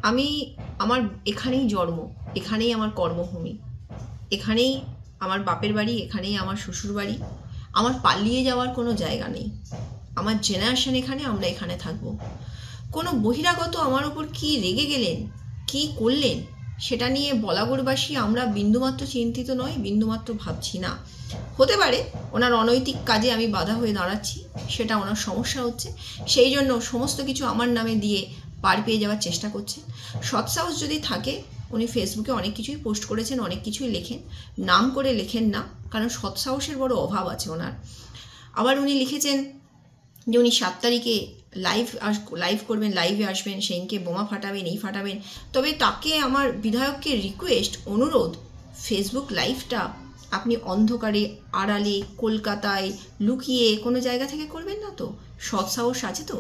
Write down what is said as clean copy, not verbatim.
আমি আমার এখানেই জন্ম, এখানেই আমার কর্মভূমি, এখানেই আমার বাপের বাড়ি, এখানেই আমার শ্বশুর বাড়ি। আমার পালিয়ে যাওয়ার কোনো জায়গা নেই। আমার জেনারেশন এখানে, আমরা এখানে থাকবো। কোনো বহিরাগত আমার ওপর কী রেগে গেলেন, কী করলেন, সেটা নিয়ে বলাগড়বাসী আমরা বিন্দুমাত্র চিন্তিত নয়, বিন্দুমাত্র ভাবছি না। হতে পারে ওনার অনৈতিক কাজে আমি বাধা হয়ে দাঁড়াচ্ছি, সেটা ওনার সমস্যা হচ্ছে, সেই জন্য সমস্ত কিছু আমার নামে দিয়ে পার পেয়ে যাওয়ার চেষ্টা করছেন। সৎসাহস যদি থাকে, উনি ফেসবুকে অনেক কিছুই পোস্ট করেছেন, অনেক কিছুই লেখেন, নাম করে লেখেন না, কারণ সৎসাহসের বড় অভাব আছে ওনার। আবার উনি লিখেছেন যে উনি 7 তারিখে লাইভ করবেন, লাইভে আসবেন, সেদিনকে বোমা ফাটাবেন, এই ফাটাবেন। তবে তাকে আমার বিধায়ককে রিকোয়েস্ট, অনুরোধ, ফেসবুক লাইভটা আপনি অন্ধকারে, আড়ালে, কলকাতায় লুকিয়ে কোনো জায়গা থেকে করবেন না তো? সৎসাহস আছে তো?